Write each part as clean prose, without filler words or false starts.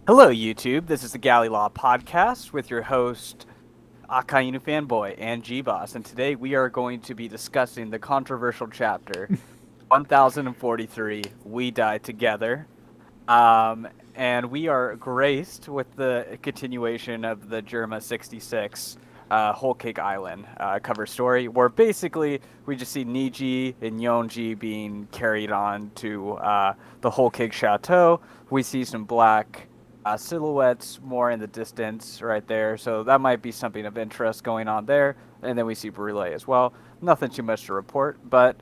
Hello, YouTube. This is the Galley La Podcast with your host, Akainu Fanboy and Geboss. And today we are going to be discussing the controversial chapter 1043 We Die Together. And we are graced with the continuation of the Germa 66 Whole Cake Island cover story, where basically we just see Niji and Yonji being carried on to the Whole Cake Chateau. We see some black silhouettes more in the distance right there, so that might be something of interest going on there. And then we see Brule as well. Nothing too much to report, but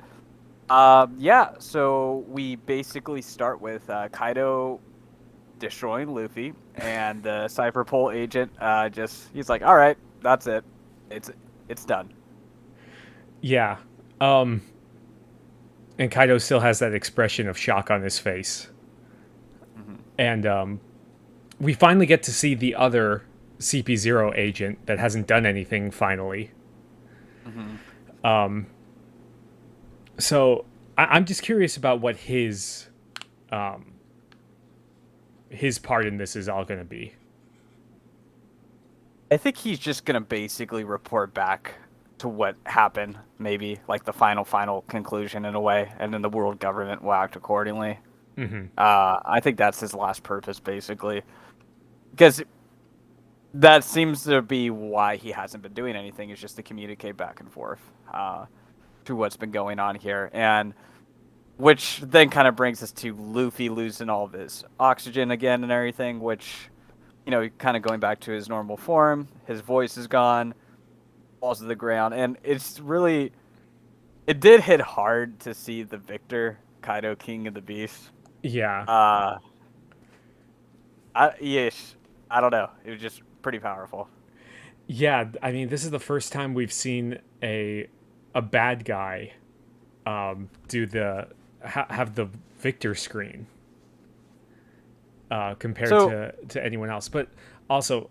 yeah, so we basically start with Kaido destroying Luffy, and the Cypher Pole agent he's like, all right, that's it. It's done. Yeah. And Kaido still has that expression of shock on his face. Mm-hmm. And we finally get to see the other CP0 agent that hasn't done anything finally. Mm-hmm. So I'm just curious about what his part in this is all going to be. I think he's just gonna basically report back to what happened, maybe like the final conclusion in a way, and then the world government will act accordingly. Mm-hmm. I think that's his last purpose, basically, because that seems to be why he hasn't been doing anything, is just to communicate back and forth to what's been going on here. And which then kind of brings us to Luffy losing all of his oxygen again and everything, which, kind of going back to his normal form. His voice is gone, falls to the ground. And it did hit hard to see the victor, Kaido, King of the Beast. Yeah. I don't know. It was just pretty powerful. Yeah, I mean, this is the first time we've seen a bad guy do have the victor screen compared to anyone else. But also,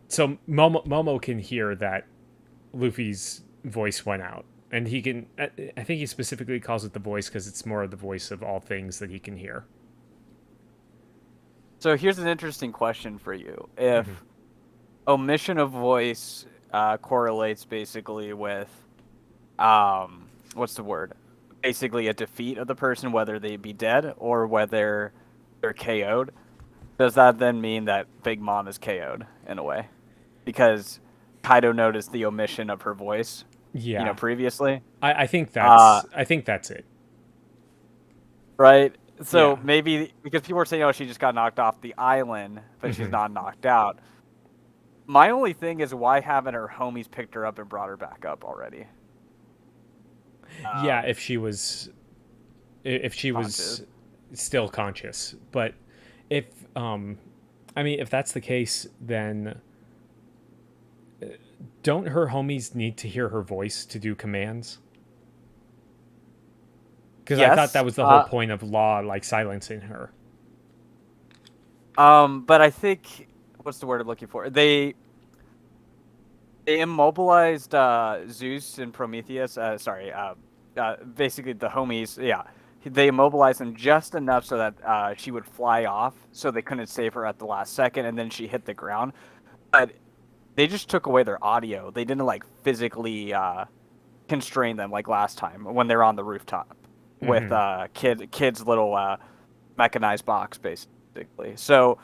so Momo can hear that Luffy's voice went out, and he can. I think he specifically calls it the voice because it's more of the voice of all things that he can hear. So here's an interesting question for you. If omission of voice correlates basically with, what's the word? Basically a defeat of the person, whether they be dead or whether they're KO'd. Does that then mean that Big Mom is KO'd in a way? Because Kaido noticed the omission of her voice, Yeah, previously. I think that's it. Right? So Yeah. maybe because people are saying, oh, she just got knocked off the island, but she's not knocked out. My only thing is, why haven't her homies picked her up and brought her back up already? Yeah, if she was still conscious. But if I mean, if that's the case, then don't her homies need to hear her voice to do commands? Because I thought Yes. that was the whole point of Law, like silencing her. But I think, what's the word I'm looking for? They immobilized Zeus and Prometheus. Basically the homies. Yeah, they immobilized them just enough so that she would fly off, so they couldn't save her at the last second, and then she hit the ground. But they just took away their audio. They didn't like physically constrain them like last time when they were on the rooftop with kid's little mechanized box, basically. So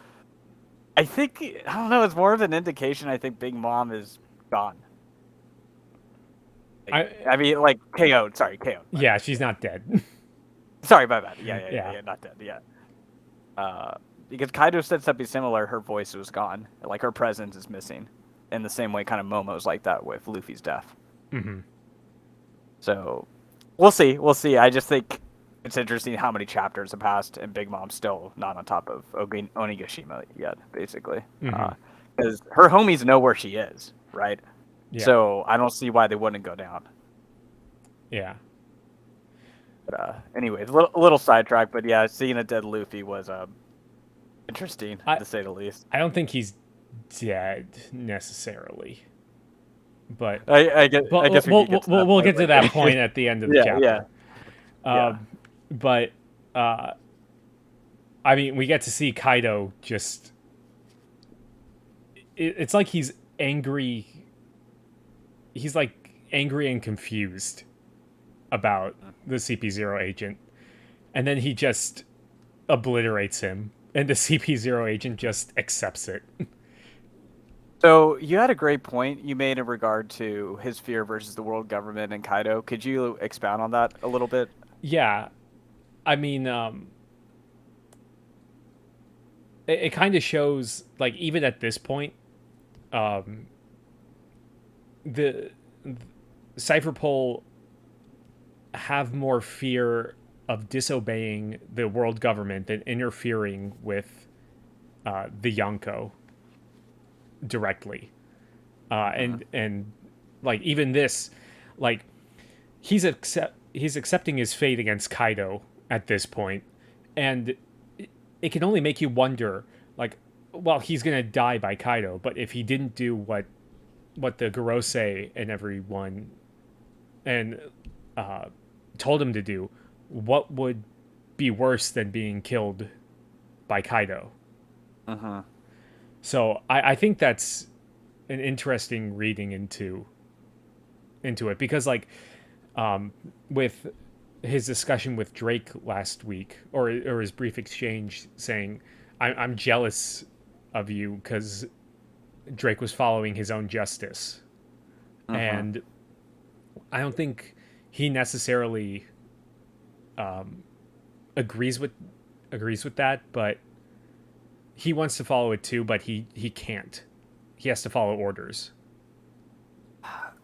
I think, I don't know. It's more of an indication. I think Big Mom is gone. I mean, like KO'd. Sorry, KO'd. Yeah, she's not dead. Sorry, my bad. Yeah, Yeah. not dead. Yeah. Because Kaido said something similar. Her voice was gone. Like her presence is missing. In the same way, kind of Momo's like that with Luffy's death. So we'll see. We'll see. I just think it's interesting how many chapters have passed and Big Mom's still not on top of Onigashima yet, basically. Because her homies know where she is, right? Yeah. So I don't see why they wouldn't go down. Yeah. But anyways, a little sidetrack, but yeah, seeing a dead Luffy was interesting, to say the least. I don't think he's dead necessarily. But I guess we'll get to that point at the end of the chapter. But I mean, we get to see Kaido just it's like he's angry. He's like angry and confused about the CP0 agent, and then he just obliterates him, and the CP0 agent just accepts it. So you had a great point you made in regard to his fear versus the world government and Kaido. Could you expound on that a little bit? Yeah, I mean, it kind of shows, like, even at this point, um, the Cypherpole have more fear of disobeying the world government than interfering with the Yonko directly. And like even this, like he's accepting his fate against Kaido at this point, and it can only make you wonder, like, well, he's gonna die by Kaido, but if he didn't do what the Gorosei and everyone and told him to do, what would be worse than being killed by Kaido? Uh-huh. So I think that's an interesting reading into it, because like with his discussion with Drake last week, or his brief exchange saying, I'm jealous of you because Drake was following his own justice. Uh-huh. And I don't think he necessarily agrees with that, but he wants to follow it too, but he can't. He has to follow orders.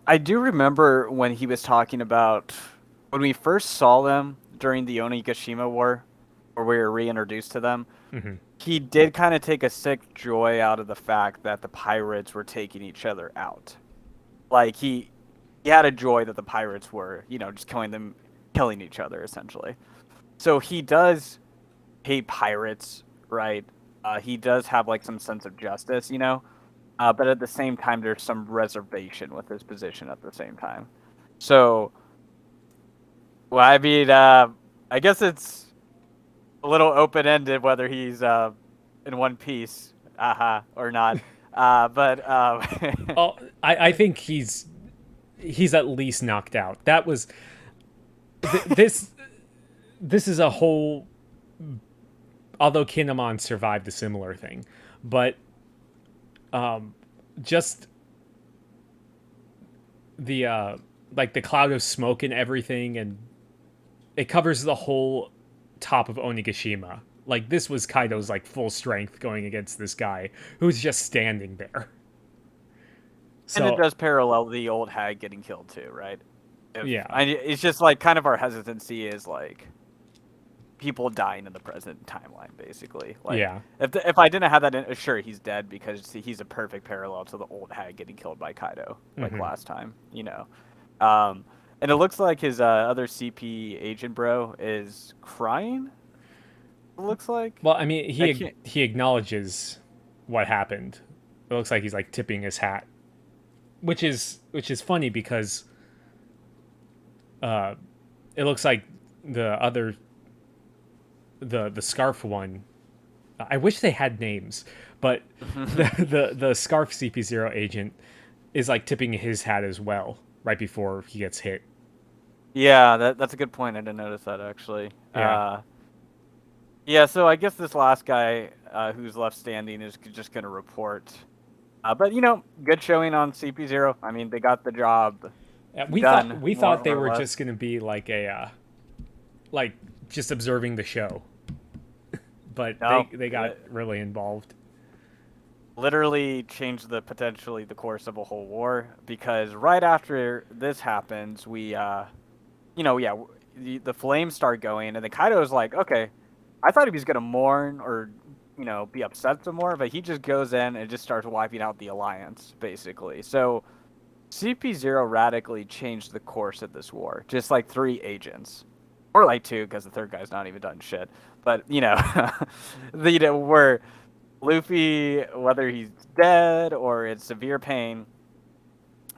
I do remember when he was talking about when we first saw them during the Onigashima War, where we were reintroduced to them. Mm-hmm. He did kind of take a sick joy out of the fact that the pirates were taking each other out. Like he had a joy that the pirates were, just killing each other essentially. So he does hate pirates, right? He does have like some sense of justice, but at the same time, there's some reservation with his position at the same time. So, well, I mean, I guess it's a little open-ended whether he's in one piece, or not. But Oh, I think he's at least knocked out. That was this. This is a whole. Although Kinemon survived a similar thing, but just the like the cloud of smoke and everything, and it covers the whole top of Onigashima. Like this was Kaido's like full strength going against this guy who's just standing there. So, and it does parallel the old hag getting killed too, right? Yeah. It's just like kind of our hesitancy is like people dying in the present timeline, basically. Like, yeah. If I didn't have that, sure, he's dead because he's a perfect parallel to the old hag getting killed by Kaido, like last time, And it looks like his other CP agent bro is crying. It looks like. Well, I mean, he acknowledges what happened. It looks like he's like tipping his hat, which is funny because it looks like the other the scarf one. I wish they had names, but the scarf CP0 agent is like tipping his hat as well right before he gets hit. Yeah, that's a good point. I didn't notice that actually. Yeah. Yeah, so I guess this last guy who's left standing is just going to report. But good showing on CP0. I mean, they got the job. We thought they were just going to be like a like just observing the show. But no, they got really involved. Literally changed potentially the course of a whole war, because right after this happens, we the flames start going, and then Kaido's like, okay, I thought he was gonna mourn or be upset some more, but he just goes in and just starts wiping out the alliance basically. So CP0 radically changed the course of this war, just like 3 agents. Or like 2, because the third guy's not even done shit. But, where Luffy, whether he's dead or in severe pain,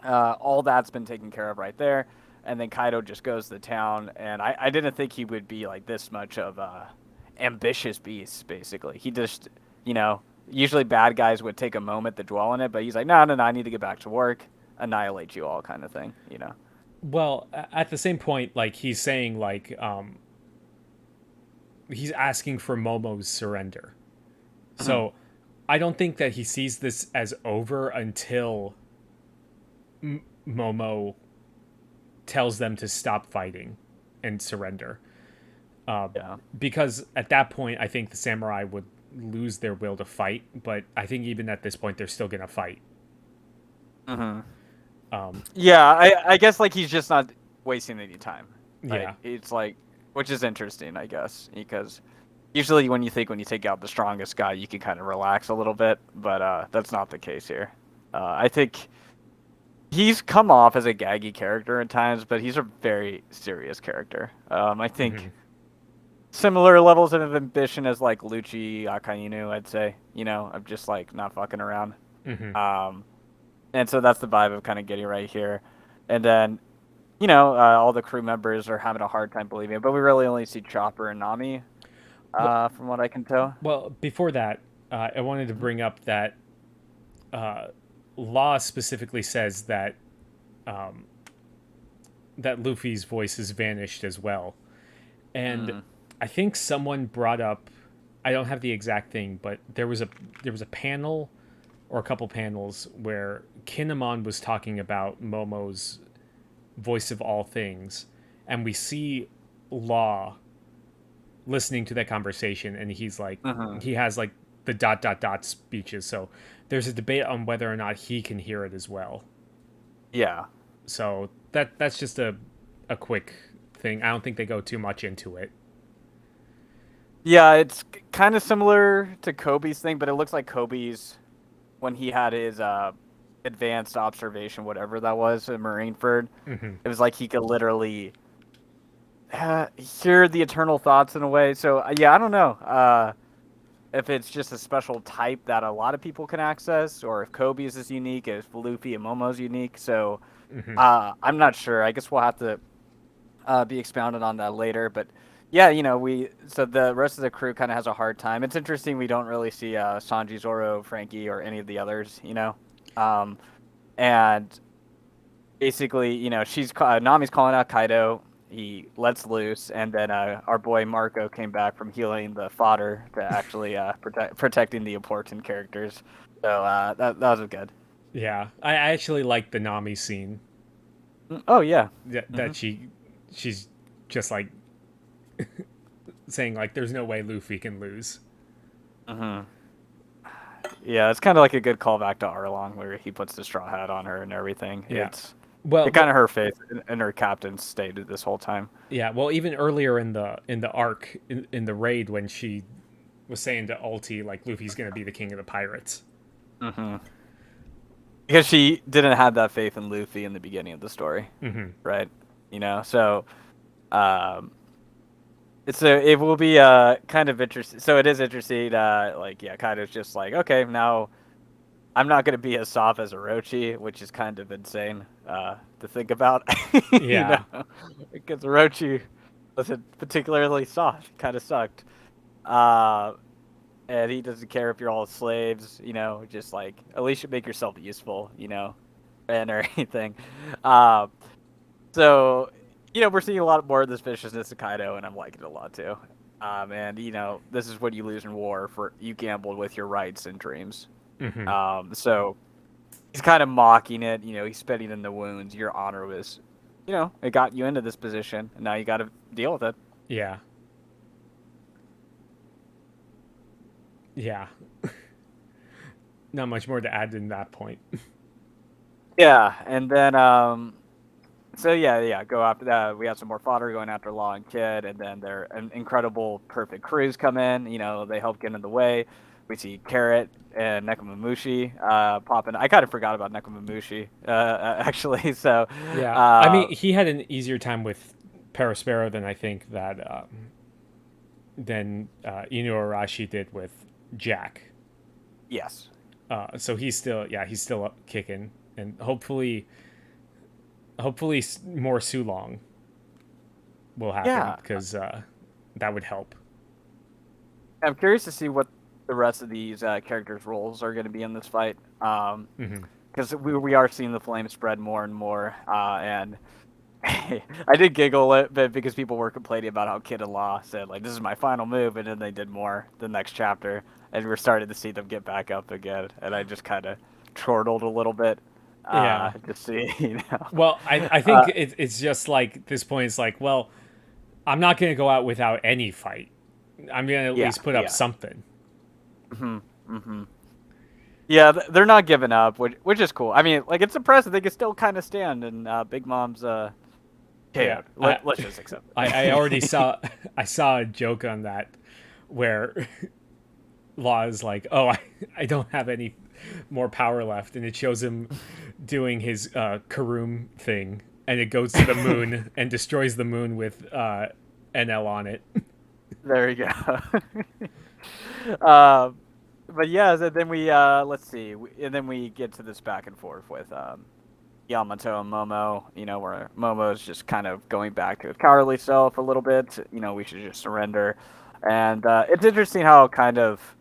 all that's been taken care of right there. And then Kaido just goes to town, and I didn't think he would be like this much of a ambitious beast, basically. He just, Usually bad guys would take a moment to dwell on it, but he's like, no, I need to get back to work, annihilate you all, kind of thing. Well, at the same point, like he's saying, like he's asking for Momo's surrender. So I don't think that he sees this as over until Momo tells them to stop fighting and surrender. Yeah. Because at that point, I think the samurai would lose their will to fight. But I think even at this point, they're still gonna fight. Yeah, I guess like he's just not wasting any time. Yeah. It's like, which is interesting, I guess, because usually when you take out the strongest guy, you can kind of relax a little bit, but that's not the case here. I think he's come off as a gaggy character at times, but he's a very serious character. I think similar levels of ambition as like Lucci Akainu, I'd say. I'm just like not fucking around. And so that's the vibe I'm kind of getting right here. And then, all the crew members are having a hard time believing it, but we really only see Chopper and Nami, from what I can tell. Well, before that, I wanted to bring up that Law specifically says that that Luffy's voice has vanished as well. And I think someone brought up, I don't have the exact thing, but there was a panel or a couple panels where Kinemon was talking about Momo's voice of all things, and we see Law listening to that conversation, and he's like, he has like the ... speeches. So there's a debate on whether or not he can hear it as well. Yeah. So that's just a quick thing. I don't think they go too much into it. Yeah, it's kind of similar to Kobe's thing, but it looks like Kobe's, when he had his advanced observation, whatever that was, in Marineford, it was like he could literally hear the eternal thoughts in a way. So, yeah, I don't know if it's just a special type that a lot of people can access, or if Kobe's is unique, if Luffy and Momo's unique. So, I'm not sure. I guess we'll have to be expounded on that later. But yeah, so the rest of the crew kind of has a hard time. It's interesting we don't really see Sanji, Zoro, Frankie, or any of the others, and basically, Nami's calling out Kaido. He lets loose, and then our boy Marco came back from healing the fodder to actually protecting the important characters. So that was good. Yeah, I actually like the Nami scene. Oh yeah, that she's just like saying like, "There's no way Luffy can lose." Yeah, it's kind of like a good callback to Arlong, where he puts the straw hat on her and everything. Yeah. It's kind of her faith in her captain stayed this whole time. Yeah, well, even earlier in the arc in the raid, when she was saying to Ulti like, Luffy's gonna be the king of the pirates. Because she didn't have that faith in Luffy in the beginning of the story, right? So it will be kind of interesting. So it is interesting. Kaido's just like, okay, now I'm not going to be as soft as Orochi, which is kind of insane to think about. Yeah. Because Orochi wasn't particularly soft. Kind of sucked. And he doesn't care if you're all slaves, just like, at least you make yourself useful, and or anything. So, we're seeing a lot more of this viciousness of Kaido, and I'm liking it a lot too. And this is what you lose in war, for you gambled with your rights and dreams. So he's kind of mocking it. He's spitting in the wounds. Your honor was, it got you into this position, and now you got to deal with it. Yeah. Yeah. Not much more to add in that point. Yeah, and then go after that. We have some more fodder going after Law and Kid, and then their incredible perfect crews come in. They help get in the way. We see Carrot and Nekomamushi popping. I kind of forgot about Nekomamushi, actually. So yeah, I mean, he had an easier time with Perospero than I think that Inu Arashi did with Jack. Yes. So he's still kicking, and hopefully more Sulong will happen, because that would help. I'm curious to see what the rest of these characters' roles are going to be in this fight. Mm-hmm. Because we are seeing the flame spread more and more, and I did giggle a bit because people were complaining about how Kid and Law said like, "This is my final move," and then they did more the next chapter, and we're starting to see them get back up again, and I just kind of chortled a little bit, Yeah. just see, you know. Well, I think it's just like at this point, it's like, well, I'm not going to go out without any fight. I'm going to at Yeah, least put up yeah. something. Yeah, they're not giving up, which is cool. I mean, like, it's impressive they can still kind of stand, and Big Mom's Yeah, let's just accept it. I already saw I saw a joke on that where Law is like, "Oh, I don't have any more power left," and it shows him doing his Karoom thing, and it goes to the moon and destroys the moon with NL on it. There you go. But yeah, so then we let's see, and then we get to this back and forth with Yamato and Momo. You know, where Momo's just kind of going back to his cowardly self a little bit. You know, we should just surrender. And it's interesting how kind of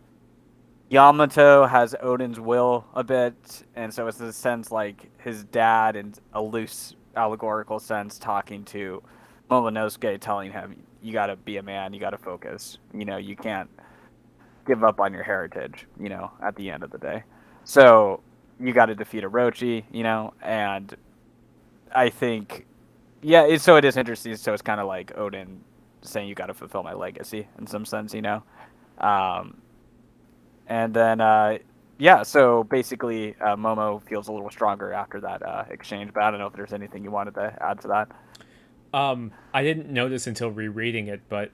Yamato has Odin's will a bit, and so it's in a sense like his dad, in a loose allegorical sense, talking to Momonosuke, telling him, "You got to be a man. You got to focus. You know, you can't give up on your heritage, you know, at the end of the day. So you got to defeat Orochi, you know, and I think, yeah, so it is interesting. So it's kind of like Odin saying, you got to fulfill my legacy in some sense, you know. And then, yeah, so basically Momo feels a little stronger after that exchange, but I don't know if there's anything you wanted to add to that. I didn't notice until rereading it, but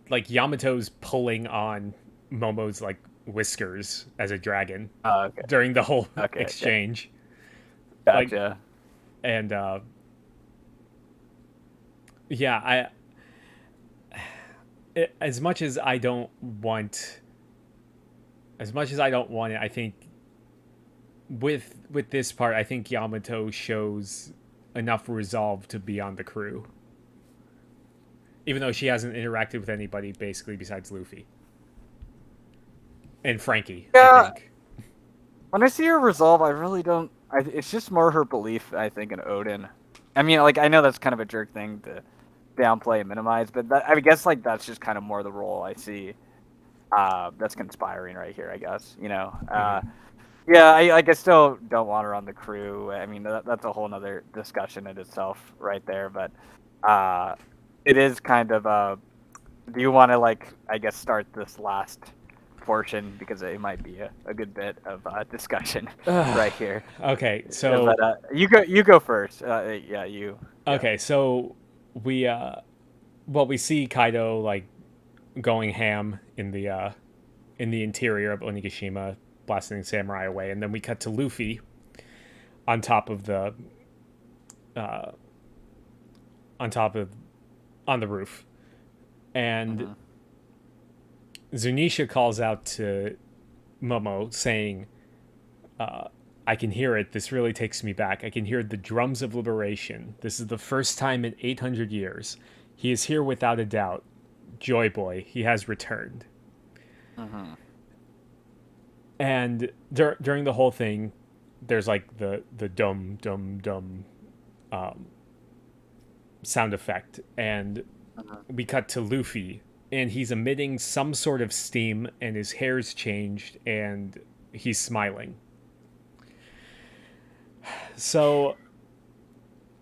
like Yamato's pulling on Momo's like whiskers as a dragon Okay. during the whole Okay, exchange. Gotcha. Like, and yeah, as much as I don't want it, I think with this part, I think Yamato shows enough resolve to be on the crew, even though she hasn't interacted with anybody basically besides Luffy and Frankie. Yeah. I think. When I see her resolve, I really don't. It's just more her belief, I think, in Odin. I mean, like, I know that's kind of a jerk thing to downplay and minimize, but I guess like that's just kind of more the role I see. That's conspiring right here, I guess. You know. Yeah, I still don't want her on the crew. I mean, that's a whole nother discussion in itself, right there. But it is kind of. Do you want to like, I guess, start this last portion because it might be a good bit of discussion right here. Okay, so but, you go first. Yeah, you. Okay, so we we see Kaido like going ham in the interior of Onigashima, blasting samurai away, and then we cut to Luffy on top of the on the roof, and Zunisha calls out to Momo saying, I can hear it. This really takes me back. I can hear the drums of liberation. This is the first time in 800 years. He is here without a doubt. Joy Boy, he has returned. And during the whole thing, there's like the dum dum dum sound effect, and we cut to Luffy, and he's emitting some sort of steam, and his hair's changed, and he's smiling. So,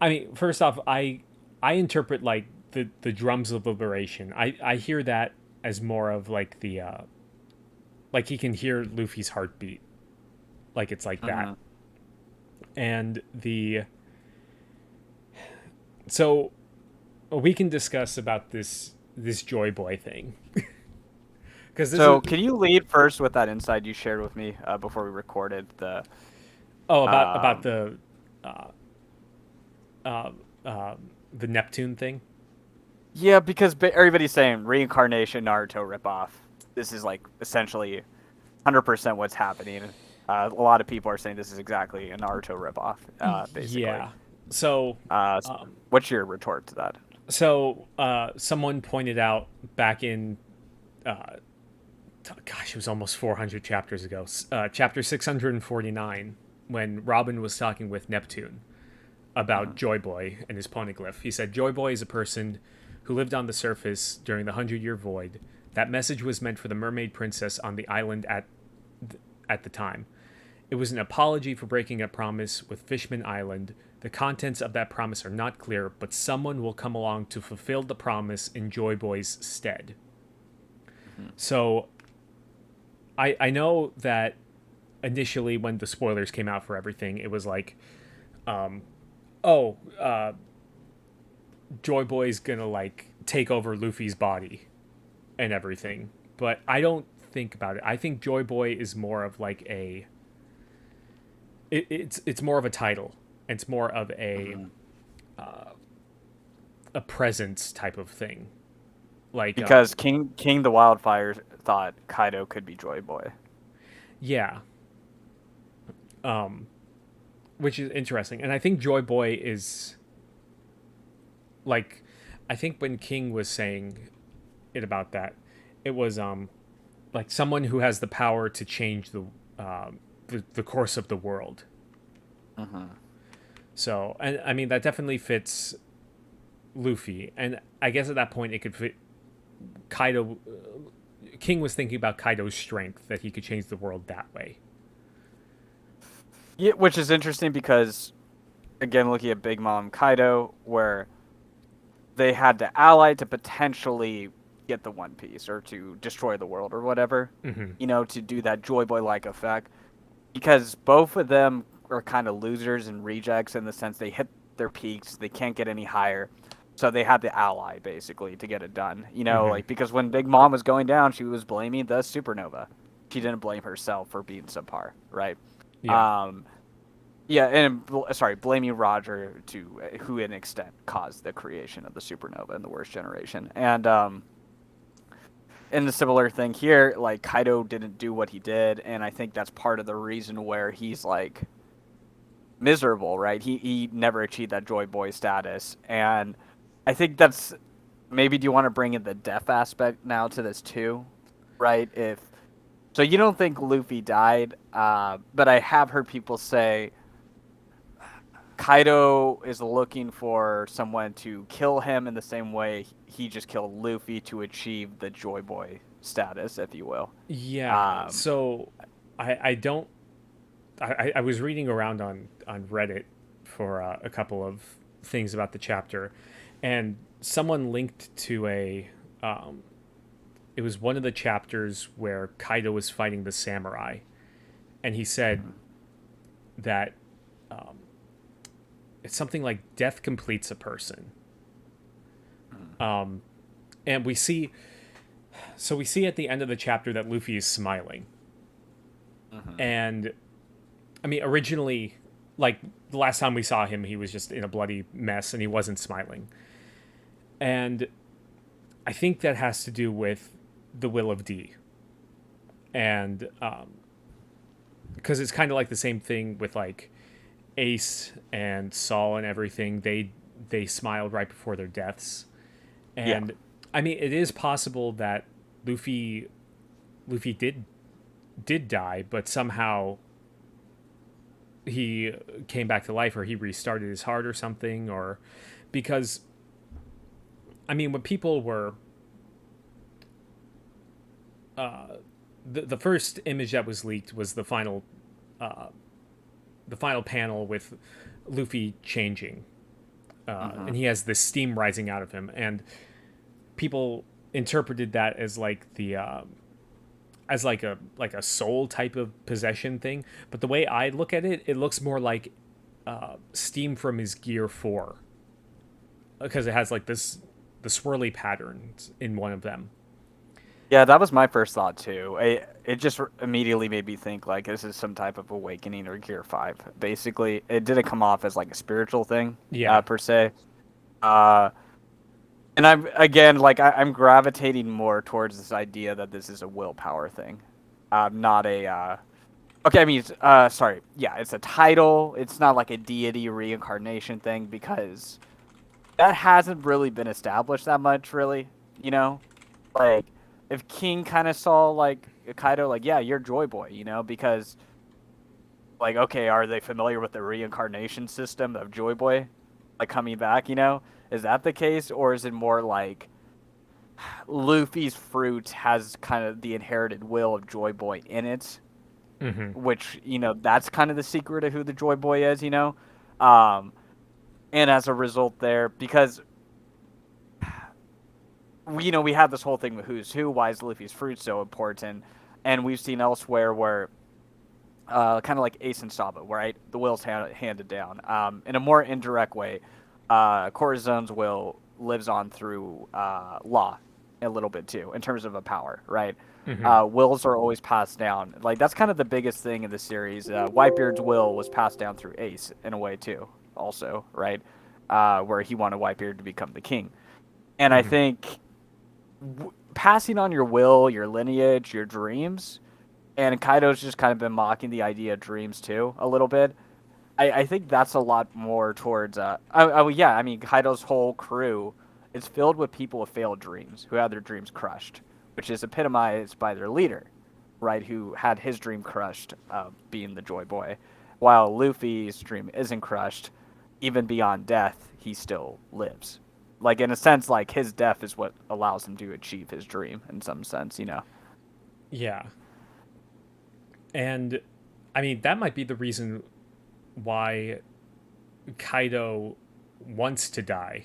I mean, first off, I interpret like the drums of liberation. I hear that as more of like the like he can hear Luffy's heartbeat, like it's like that, and so we can discuss about this Joy Boy thing. Can you lead first with that insight you shared with me before we recorded the? Oh, about the Neptune thing. Yeah, because everybody's saying reincarnation Naruto ripoff. This is like essentially 100% what's happening. A lot of people are saying this is exactly a Naruto ripoff, basically. Yeah. So, what's your retort to that? So, someone pointed out back in Gosh, it was almost 400 chapters ago. Chapter 649, when Robin was talking with Neptune about Joy Boy and his poneglyph. He said, Joy Boy is a person who lived on the surface during the 100-year void. That message was meant for the mermaid princess on the island at the time. It was an apology for breaking a promise with Fishman Island. The contents of that promise are not clear, but someone will come along to fulfill the promise in Joy Boy's stead. So I know that initially when the spoilers came out for everything, it was like, Joy Boy's gonna like take over Luffy's body and everything. But I don't think about it. I think Joy Boy is more of like it's more of a title. It's more of a presence type of thing. Like because King the Wildfire thought Kaido could be Joy Boy. Yeah. Which is interesting. And I think Joy Boy is like, I think when King was saying it about that, it was like someone who has the power to change the course of the world. So, and I mean that definitely fits Luffy, and I guess at that point it could fit Kaido. King was thinking about Kaido's strength, that he could change the world that way. Yeah, which is interesting because, again, looking at Big Mom Kaido, where they had to ally to potentially get the One Piece or to destroy the world or whatever, to do that Joy Boy-like effect. Because both of them are kind of losers and rejects in the sense they hit their peaks, they can't get any higher. So they had to ally, basically, to get it done. Like, because when Big Mom was going down, she was blaming the supernova. She didn't blame herself for being subpar, right? Yeah. Blaming Roger who, in an extent, caused the creation of the supernova in the worst generation. And, in the similar thing here, like, Kaido didn't do what he did, and I think that's part of the reason where he's, like, miserable, right? He never achieved that Joy Boy status, and I think that's maybe. Do you want to bring in the death aspect now to this too, right? So you don't think Luffy died, but I have heard people say Kaido is looking for someone to kill him in the same way he just killed Luffy to achieve the Joy Boy status, if you will. Yeah. So I don't. I was reading around on Reddit for a couple of things about the chapter, and someone linked to it was one of the chapters where Kaido was fighting the samurai, and he said that it's something like death completes a person. And we see at the end of the chapter that Luffy is smiling. And I mean, originally, like the last time we saw him, he was just in a bloody mess and he wasn't smiling. And I think that has to do with the will of D. And because it's kind of like the same thing with like Ace and Saul and everything. They smiled right before their deaths. And I mean, it is possible that Luffy did die, but somehow he came back to life, or he restarted his heart or something, or because I mean, when people were the first image that was leaked was the final panel with Luffy changing, and he has this steam rising out of him, and people interpreted that as like the as like a soul type of possession thing. But the way I look at it, it looks more like steam from his Gear 4, because it has like the swirly patterns in one of them. Yeah, that was my first thought too. It just immediately made me think like this is some type of awakening or Gear 5. Basically, it didn't come off as like a spiritual thing, per se. And I'm again like I'm gravitating more towards this idea that this is a willpower thing, not a. Okay, I mean, sorry. Yeah, it's a title. It's not like a deity reincarnation thing, because that hasn't really been established that much, really. Like, if King kind of saw, like, Kaido, like, yeah, you're Joy Boy, you know, because, like, okay, are they familiar with the reincarnation system of Joy Boy, like, coming back, you know? Is that the case, or is it more like Luffy's fruit has kind of the inherited will of Joy Boy in it, Mm-hmm. which, you know, that's kind of the secret of who the Joy Boy is, you know? Um, and as a result there, because we have this whole thing with who's who, why is Luffy's fruit so important, and we've seen elsewhere where, kind of like Ace and Sabo, right, the will's handed down. In a more indirect way, Corazone's will lives on through law a little bit too, in terms of a power, right? Mm-hmm. Wills are always passed down. Like that's kind of the biggest thing in the series. Whitebeard's will was passed down through Ace in a way too, also, right? Where he wanted Whitebeard to become the king, and I Mm-hmm. think passing on your will, your lineage, your dreams, and Kaido's just kind of been mocking the idea of dreams too a little bit. I think that's a lot more towards. Yeah, I mean Kaido's whole crew is filled with people with failed dreams who had their dreams crushed, which is epitomized by their leader, right? Who had his dream crushed, being the Joy Boy, while Luffy's dream isn't crushed, even beyond death, he still lives. Like in a sense, like his death is what allows him to achieve his dream in some sense, you know. Yeah. And I mean, that might be the reason why Kaido wants to die.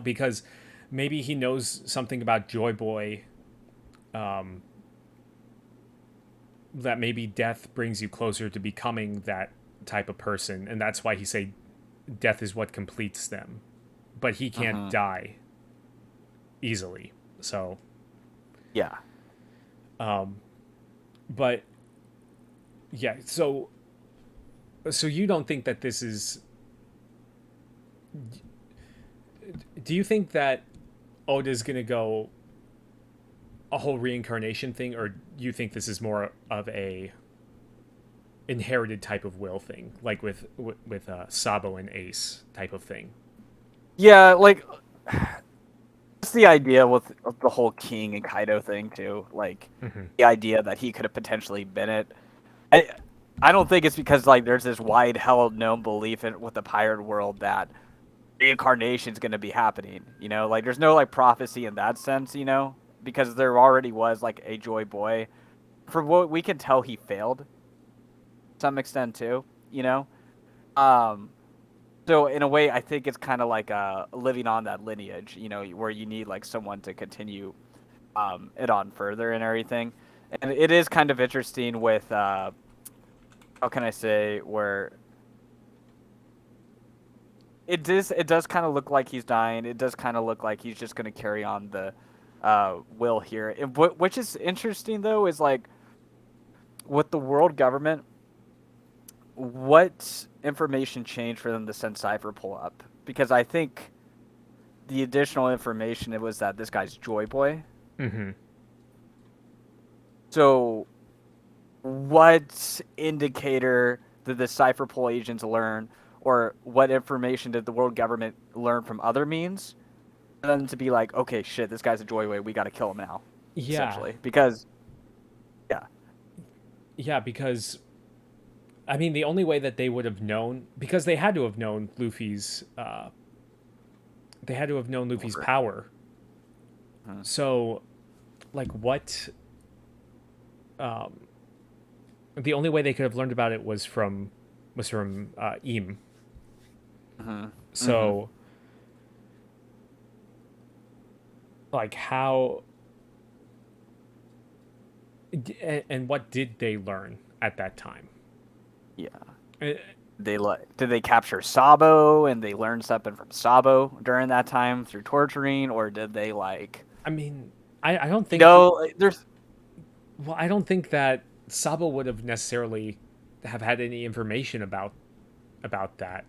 Because maybe he knows something about Joy Boy, um, that maybe death brings you closer to becoming that type of person, and that's why he say death is what completes them. But he can't Mm-hmm. die easily. So, Yeah. um, but yeah, so you don't think that this is? Do you think that Oda's gonna go a whole reincarnation thing, or do you think this is more of a inherited type of will thing, like with Sabo and Ace type of thing? Yeah, like that's the idea with the whole King and Kaido thing too. Like Mm-hmm. the idea that he could have potentially been it. I I don't think it's because like there's this wide held known belief with the pirate world that reincarnation is going to be happening. You know, like there's no like prophecy in that sense. You know, because there already was like a Joy Boy. From what we can tell, he failed to some extent too. You know, um, so in a way, I think it's kind of like living on that lineage. You know, where you need like someone to continue it on further and everything. And it is kind of interesting with how can I say where it does kind of look like he's dying. It does kind of look like he's just going to carry on the will here. Which is interesting though is like with the world government, what information changed for them to send Cypher pull up? Because I think the additional information it was that this guy's Joy Boy. Mm-hmm. So what indicator did the Cypher pull agents learn, or what information did the world government learn from other means, for them to be like, okay, shit, this guy's a Joyway, we got to kill him now, Yeah, essentially, because yeah, yeah, because I mean, the only way that they would have known, because they had to have known Luffy's over. power. Mhm. So, like, what? Um, the only way they could have learned about it was from Eam. Mhm. Mhm. So, like, how? And what did they learn at that time? Yeah. Uh, Did they capture Sabo and they learned something from Sabo during that time through torturing, or did they like I mean, I don't you think. know like, there's Well, I don't think that Sabo would have necessarily have had any information about that.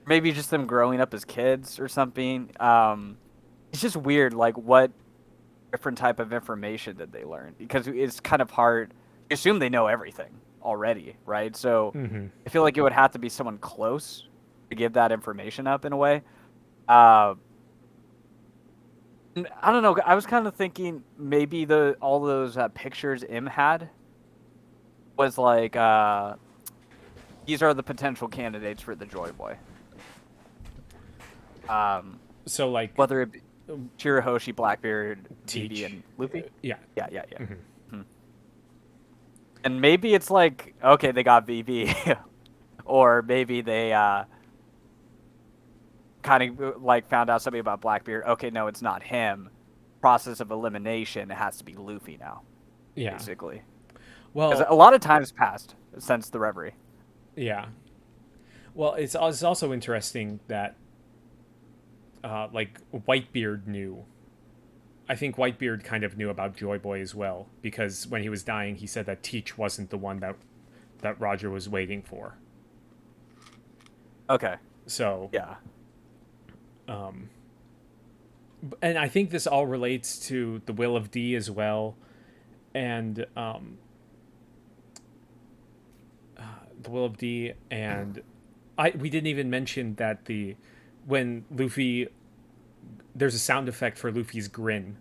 maybe just them growing up as kids or something. It's just weird, like what different type of information did they learn? Because it's kind of hard. You assume they know everything already, right? So Mm-hmm. I feel like it would have to be someone close to give that information up in a way. Uh, I don't know. I was kind of thinking maybe all those pictures Im had was like these are the potential candidates for the Joy Boy. Um, So like whether it be Shirahoshi, Blackbeard, BB, Teach. and Luffy. Yeah. Yeah. Hmm. Mhm. And maybe it's like okay, they got BB, or maybe they kind of like found out something about Blackbeard. Okay, no, it's not him. Process of elimination. It has to be Luffy now, Yeah. basically. Because Well, a lot of time's passed since the Reverie. yeah. Well, it's also interesting that like Whitebeard knew. I think Whitebeard kind of knew about Joy Boy as well because when he was dying, he said that Teach wasn't the one that Roger was waiting for. Okay. So, Yeah. and I think this all relates to the Will of D as well, and the Will of D, and we didn't even mention that when Luffy, there's a sound effect for Luffy's grin,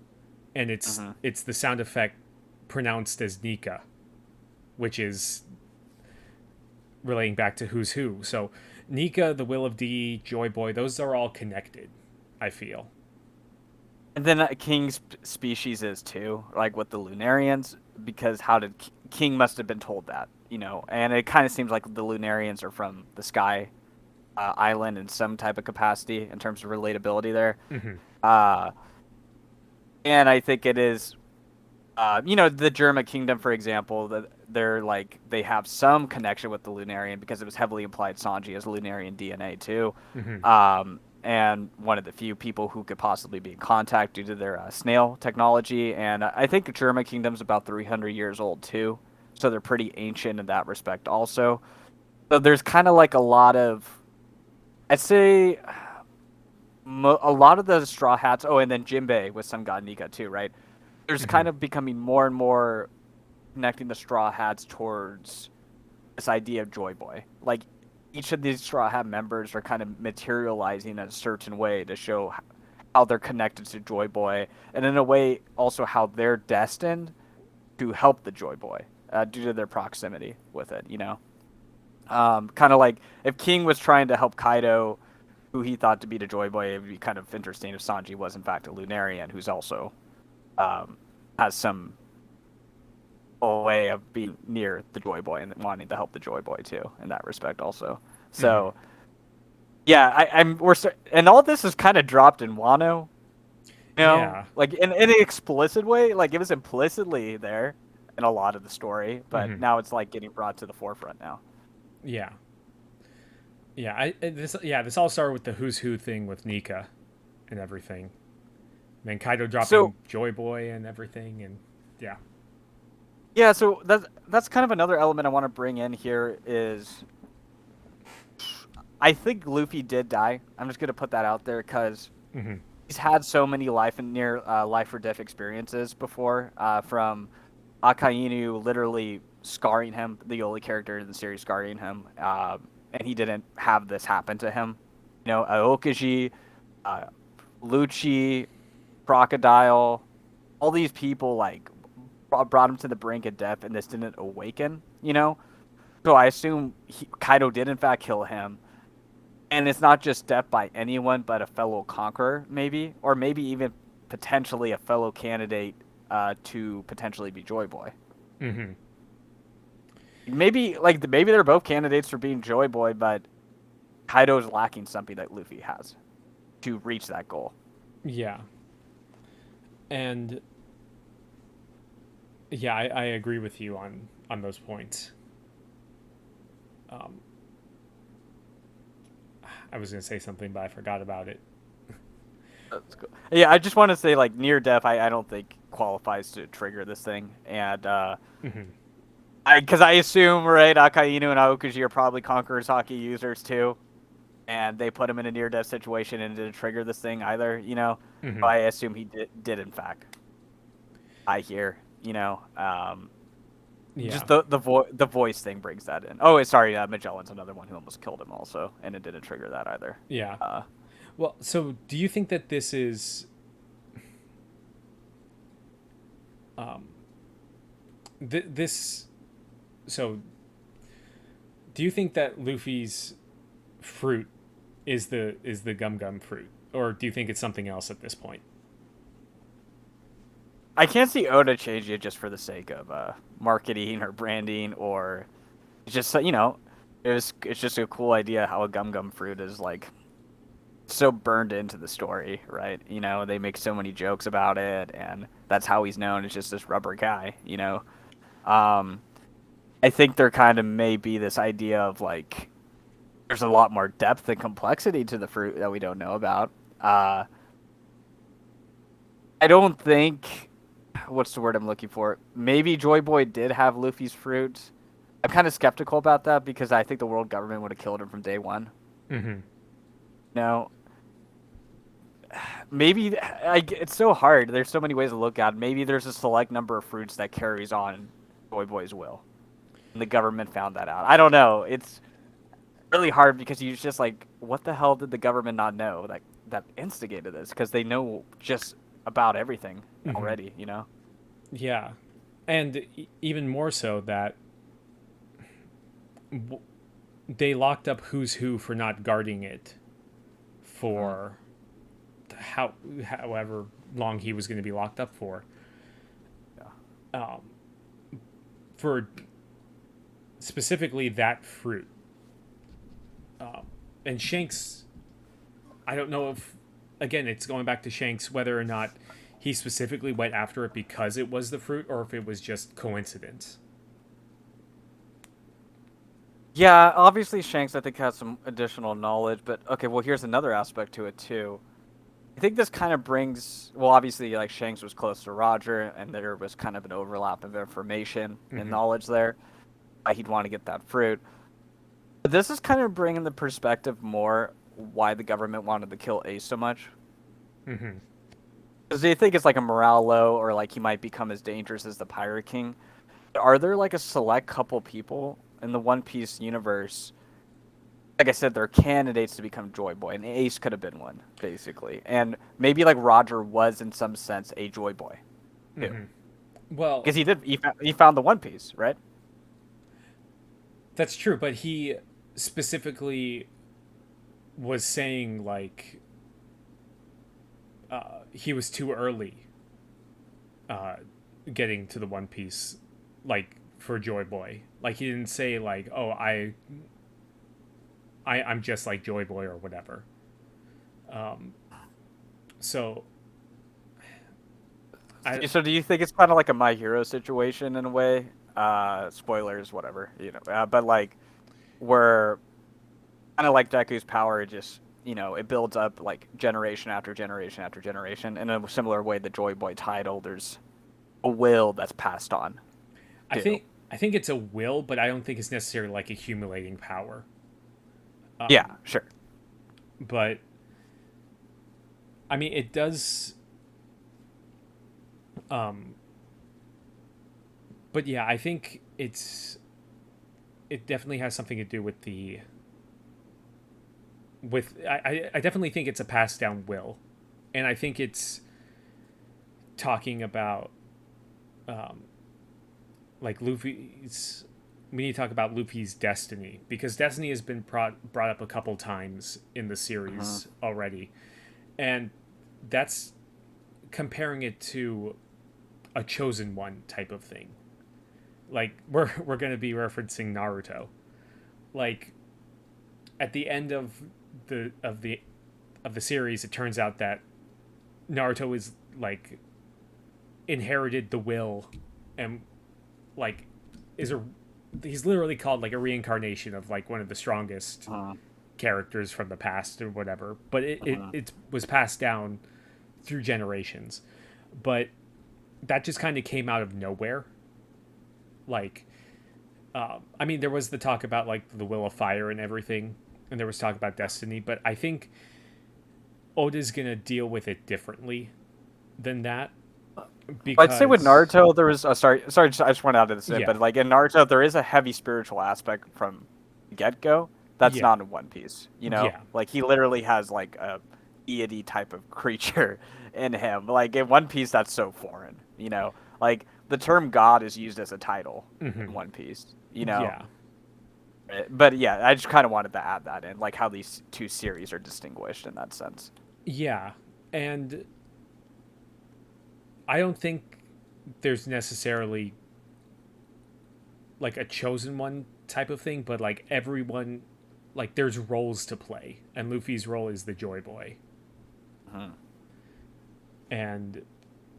and it's the sound effect pronounced as Nika, which is relating back to Who's Who. So Nika, the Will of D, Joy Boy, those are all connected, I feel. And then King's species is too, like with the Lunarians, because how did King must have been told that, and it kind of seems like the Lunarians are from the Sky Island in some type of capacity in terms of relatability there. Mm-hmm. And I think it is, the Germa Kingdom, for example, that they have some connection with the Lunarian because it was heavily implied Sanji has Lunarian DNA too. Mm-hmm. And one of the few people who could possibly be in contact due to their snail technology. And I think the Germa Kingdom's about 300 years old too, so they're pretty ancient in that respect also. So there's kind of like a lot of, I'd say, a lot of the Straw Hats. Oh, and then Jinbei with Sun God Nika too, right? There's kind of becoming more and more connecting the Straw Hats towards this idea of Joy Boy. Like each of these Straw Hat members are kind of materializing in a certain way to show how they're connected to Joy Boy, and in a way also how they're destined to help the Joy Boy due to their proximity with it. Kind of like if King was trying to help Kaido, who he thought to be the Joy Boy, it would be kind of interesting if Sanji was in fact a Lunarian who's also has some way of being near the Joy Boy and wanting to help the Joy Boy too in that respect also. So yeah, and all this is kind of dropped in Wano, Yeah. like in an explicit way. Like it was implicitly there in a lot of the story, but now it's like getting brought to the forefront now. Yeah. Yeah, this all started with the Who's Who thing with Nika and everything. And then Kaido dropping Joy Boy and everything, and yeah. Yeah, so that's kind of another element I want to bring in here is I think Luffy did die. I'm just gonna put that out there because he's had so many life and near life or death experiences before, from Akainu literally scarring him, the only character in the series scarring him, and he didn't have this happen to him. Aokiji, Lucci, Crocodile, all these people like brought him to the brink of death, and this didn't awaken. So I assume Kaido did in fact kill him, and it's not just death by anyone but a fellow conqueror, maybe, or maybe even potentially a fellow candidate to potentially be Joy Boy. Mm-hmm. Maybe they're both candidates for being Joy Boy, but Kaido's lacking something that Luffy has to reach that goal. Yeah. And yeah, I agree with you on those points. I was gonna say something, but I forgot about it. That's cool. Yeah, I just want to say like near death, I don't think qualifies to trigger this thing, and because I assume right, Akainu and Aokiji are probably Conqueror's Hockey users too, and they put him in a near death situation and didn't trigger this thing either. So I assume he did in fact. I hear. Just the voice thing brings that in. Oh, sorry, Magellan's another one who almost killed him also, and it didn't trigger that either. Yeah. Well, so do you think that this is This. So, do you think that Luffy's fruit is the Gum Gum fruit, or do you think it's something else at this point? I can't see Oda changing it just for the sake of marketing or branding, or it's just it's just a cool idea how a gum gum fruit is like so burned into the story, right? They make so many jokes about it, and that's how he's known as just this rubber guy. Um, I think there kind of may be this idea of like there's a lot more depth and complexity to the fruit that we don't know about. I don't think what's the word I'm looking for? Maybe Joy Boy did have Luffy's fruit. I'm kind of skeptical about that because I think the world government would have killed him from day one. Mm-hmm. No, maybe it's so hard. There's so many ways to look at it. Maybe there's a select number of fruits that carries on Joy Boy's will, and the government found that out. I don't know. It's really hard because you're just like, what the hell did the government not know that instigated this? Because they know just about everything already. Yeah, and even more so that they locked up Who's Who for not guarding it for however long he was going to be locked up for. Yeah. For specifically that fruit. And Shanks, I don't know if, again, it's going back to Shanks, whether or not he specifically went after it because it was the fruit or if it was just coincidence. Yeah, obviously Shanks, I think, has some additional knowledge, but okay, well, here's another aspect to it, too. I think this kind of brings, well, obviously, like, Shanks was close to Roger, and there was kind of an overlap of information and knowledge there. He'd want to get that fruit. But this is kind of bringing the perspective more why the government wanted to kill Ace so much. Mm-hmm. Because they think it's like a morale low, or like he might become as dangerous as the Pirate King. Are there like a select couple people in the One Piece universe? Like I said, they're candidates to become Joy Boy, and Ace could have been one, basically. And maybe like Roger was, in some sense, a Joy Boy, too. Mm-hmm. Well, because he found the One Piece, right? That's true, but he specifically was saying like he was too early getting to the One Piece, like for Joy Boy. Like he didn't say like, oh, I'm just like Joy Boy or whatever. So do you think it's kind of like a My Hero situation in a way? Spoilers, whatever, but like where kind of like Deku's power just, it builds up like generation after generation after generation. In a similar way, the Joy Boy title, there's a will that's passed on. I think it's a will, but I don't think it's necessarily like accumulating power. Yeah, sure. But I mean, it does. But yeah, I think it definitely has something to do with I definitely think it's a passed down will, and I think it's talking about like Luffy's. We need to talk about Luffy's destiny, because destiny has been brought up a couple times in the series already, and that's comparing it to a chosen one type of thing. Like we're going to be referencing Naruto. Like at the end of the series, it turns out that Naruto is like inherited the will, and like he's literally called like a reincarnation of like one of the strongest characters from the past or whatever. But it was passed down through generations. But that just kind of came out of nowhere. Like, I mean, there was the talk about like the will of fire and everything, and there was talk about destiny, but I think Oda's gonna deal with it differently than that. Because... I'd say with Naruto, there was sorry, I just went out of this, but like in Naruto, there is a heavy spiritual aspect from get go that's not in One Piece. Like he literally has like a deity type of creature in him. Like in One Piece, that's so foreign. Like the term God is used as a title Mm-hmm. in One Piece, you know. Yeah. But yeah, I just kind of wanted to add that in, like how these two series are distinguished in that sense. Yeah. And I don't think there's necessarily like a chosen one type of thing, but like everyone, like there's roles to play, and Luffy's role is the Joy Boy, and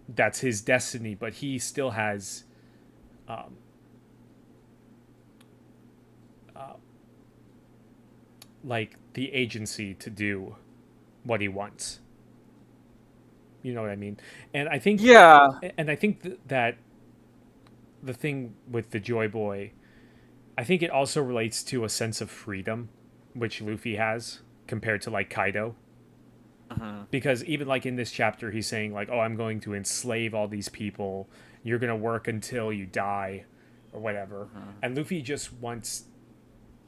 that's his destiny. But he still has, um, like the agency to do what he wants. You know what I mean? And I think, Yeah. and I think that the thing with the Joy Boy, I think it also relates to a sense of freedom, which Luffy has compared to like Kaido. Because even like in this chapter, he's saying like, "Oh, I'm going to enslave all these people. You're gonna work until you die, or whatever." And Luffy just wants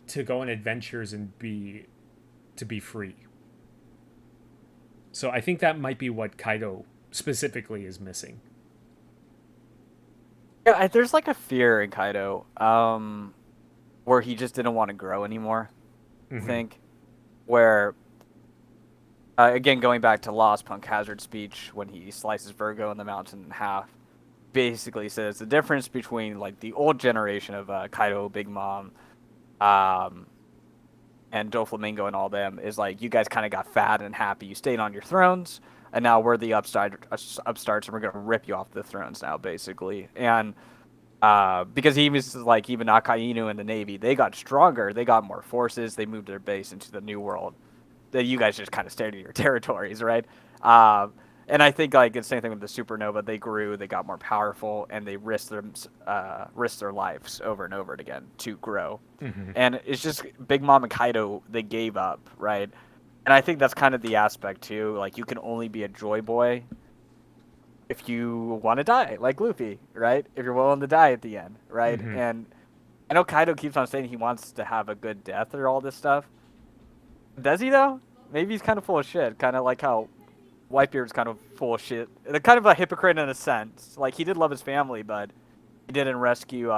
to go on adventures and be free. So I think that might be what Kaido specifically is missing. Yeah, there's like a fear in Kaido, where he just didn't want to grow anymore. I think, where again going back to Lost, Punk Hazard's speech when he slices Virgo in the mountain in half, basically says the difference between like the old generation of Kaido, Big Mom, and Doflamingo and all them is like you guys kind of got fat and happy, you stayed on your thrones, and now we're the upstarts and we're gonna rip you off the thrones now, basically. And because even Akainu and the Navy, they got stronger, they got more forces, they moved their base into the New World. That you guys just kind of stayed in your territories, right? And I think like it's the same thing with the Supernova. They grew, they got more powerful, and they risked their lives over and over again to grow. And it's just Big Mom and Kaido, they gave up, right? And I think that's kind of the aspect too. Like you can only be a Joy Boy if you want to die, like Luffy, right? If you're willing to die at the end, right? And I know Kaido keeps on saying he wants to have a good death or all this stuff. Does he though? Maybe he's kind of full of shit, kind of like how Whitebeard's kind of full of shit. They're kind of a hypocrite in a sense. Like he did love his family, but he didn't rescue.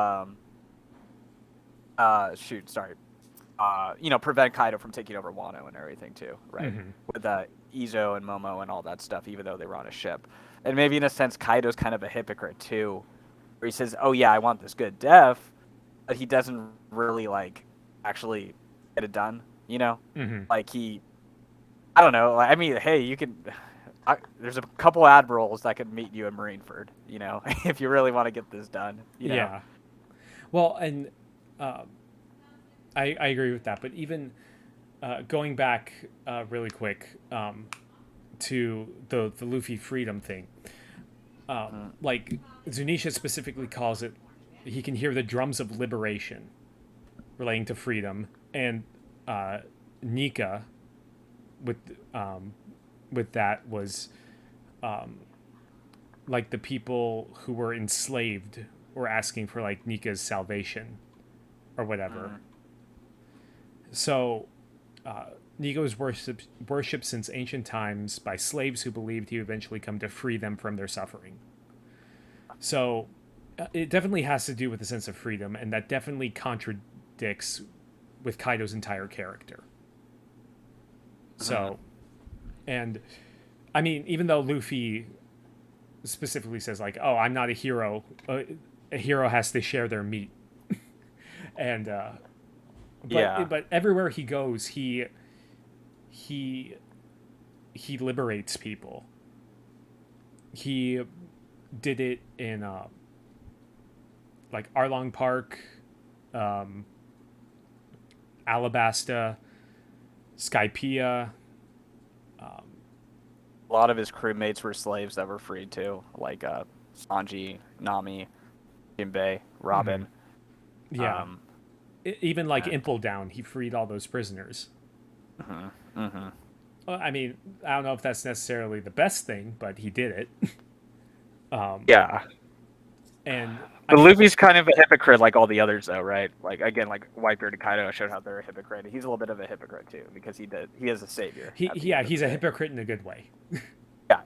Prevent Kaido from taking over Wano and everything too, right? With Izo and Momo and all that stuff, even though they were on a ship. And maybe in a sense, Kaido's kind of a hypocrite too, where he says, "Oh yeah, I want this good death," but he doesn't really like actually get it done. You know, like I don't know. I mean, hey, you can. There's a couple admirals that could meet you in Marineford. You know, if you really want to get this done. You know? Yeah. Well, and I agree with that. But even going back really quick to the Luffy freedom thing, like Zunisha specifically calls it, he can hear the drums of liberation relating to freedom, and Nika with that was like the people who were enslaved were asking for like Nika's salvation or whatever. So Nika was worshipped since ancient times by slaves who believed he would eventually come to free them from their suffering. So it definitely has to do with the sense of freedom, and that definitely contradicts with Kaido's entire character. So, and I mean, even though Luffy specifically says like, "Oh, I'm not a hero. A hero has to share their meat," and but everywhere he goes, he liberates people. He did it in like Arlong Park, Alabasta, Skypiea. A lot of his crewmates were slaves that were freed too, like Sanji, Nami, Jinbei, Robin. Yeah. Even like Impel Down, he freed all those prisoners. Well, I mean, I don't know if that's necessarily the best thing, but he did it. Yeah. And but Luffy's kind of a hypocrite like all the others, though, right? Like again, like Whitebeard and Kaido showed how they're a hypocrite. He's a little bit of a hypocrite too because he is a savior. He's a hypocrite in a good way. Yeah.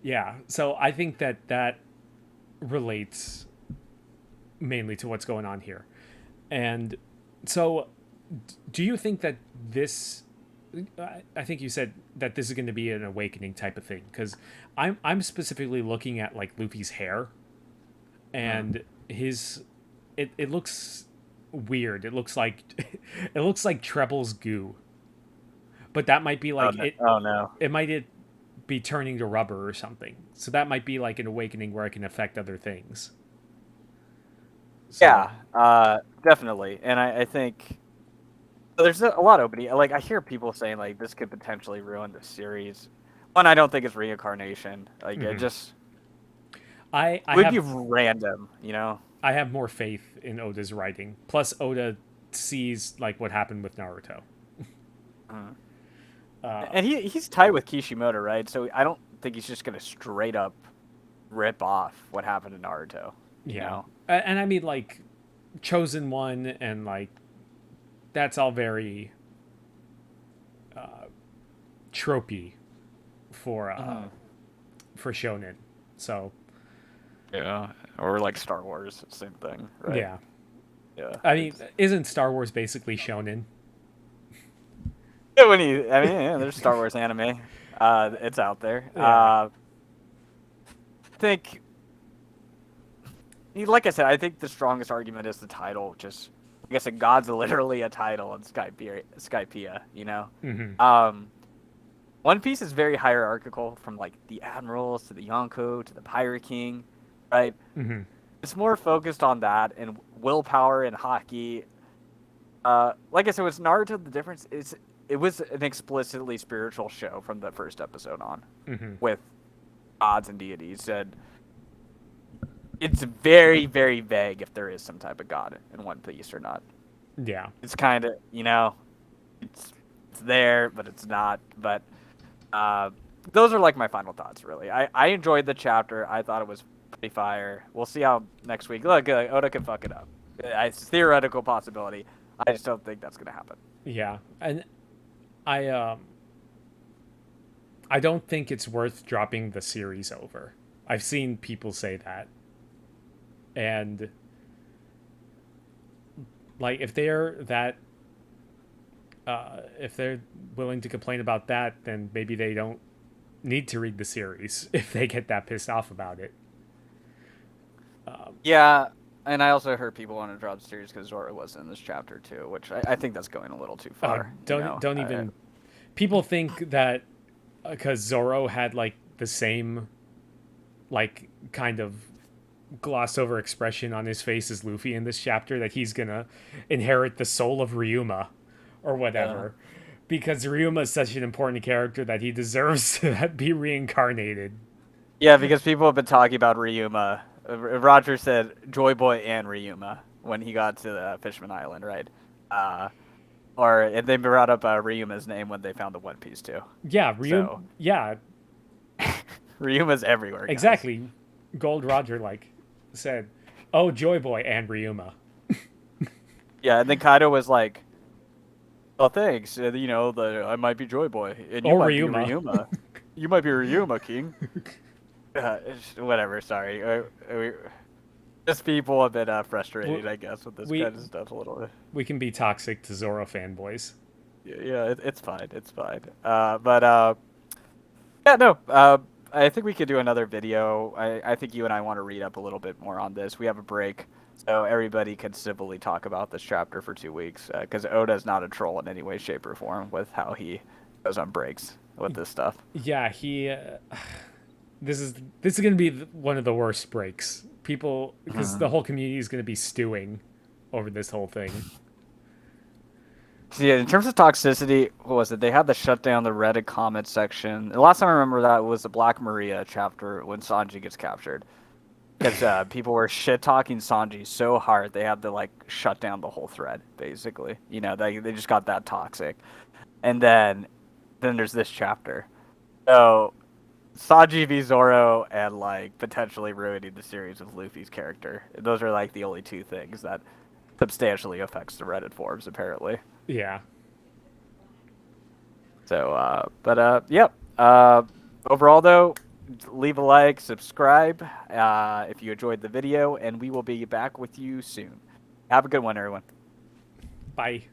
Yeah. So I think that relates mainly to what's going on here. And so, do you think that this? I think you said that this is going to be an awakening type of thing, because I'm specifically looking at like Luffy's hair, and his it looks weird. It looks like it looks like Treble's goo, but that might be like it. Oh no. It might be turning to rubber or something. So that might be like an awakening where it can affect other things. So, Yeah, definitely. And I think there's a lot of opening. Like I hear people saying like this could potentially ruin the series. One, I don't think it's reincarnation. Like it just I would have be random, you know. I have more faith in Oda's writing. Plus, Oda sees like what happened with Naruto. And he's tight with Kishimoto, right? So I don't think he's just gonna straight up rip off what happened to Naruto. You know? And I mean like Chosen One and like that's all very tropey for shonen. So yeah, or like Star Wars, same thing, right? yeah. Yeah. I mean, isn't Star Wars basically shonen? Yeah, yeah, there's Star Wars anime. It's out there. Yeah. I think, like I said, I think the strongest argument is the title. Just, like I said, God's literally a title in Skypiea, you know? Mm-hmm. One Piece is very hierarchical, from like the admirals to the Yonko to the Pirate King, right? Mm-hmm. It's more focused on that and willpower and hockey. Like I said, with Naruto, the difference is it was an explicitly spiritual show from the first episode on, with gods and deities. And it's very, very vague if there is some type of god in One Piece or not. Yeah. It's kind of, you know, it's there, but it's not. But those are like my final thoughts, really. I enjoyed the chapter. I thought it was pretty fire. We'll see how next week. Look, Oda can fuck it up. It's a theoretical possibility. I just don't think that's going to happen. Yeah. And I don't think it's worth dropping the series over. I've seen people say that. And like if they're willing to complain about that, then maybe they don't need to read the series if they get that pissed off about it. Yeah, and I also heard people want to drop the series because Zoro was in this chapter too, which I think that's going a little too far. Don't even. People think that because Zoro had like the same, like kind of glossed over expression on his face as Luffy in this chapter, that he's gonna inherit the soul of Ryuma or whatever, because Ryuma is such an important character that he deserves to be reincarnated. Yeah, because people have been talking about Ryuma. Roger said Joy Boy and Ryuma when he got to the Fishman Island, right? And they brought up Ryuma's name when they found the One Piece too. Yeah, yeah, Ryuma's everywhere. Guys. Exactly. Gold Roger said, "Oh, Joy Boy and Ryuma." Yeah, and then Kaido was like, "Oh, thanks. You know, I might be Joy Boy, and you might Ryuma. be Ryuma. You might be Ryuma, King." Whatever. Sorry. Just people have been frustrated, I guess, with this kind of stuff a little bit. We can be toxic to Zoro fanboys. Yeah, it's fine. It's fine. Yeah, no. I think we could do another video. I think you and I want to read up a little bit more on this. We have a break, so everybody can civilly talk about this chapter for 2 weeks, because Oda's not a troll in any way, shape, or form with how he goes on breaks with this stuff. Yeah, This is going to be one of the worst breaks. People, because the whole community is going to be stewing over this whole thing. So yeah, in terms of toxicity, what was it? They had to shut down the Reddit comment section. The last time I remember that was the Black Maria chapter when Sanji gets captured. Because people were shit-talking Sanji so hard, they had to, shut down the whole thread, basically. You know, they just got that toxic. And then there's this chapter. So Sanji v Zoro and potentially ruining the series with Luffy's character. Those are the only two things that substantially affects the Reddit forums, apparently. Yeah. So, yep. Overall though, leave a like, subscribe if you enjoyed the video, and we will be back with you soon. Have a good one, everyone. Bye.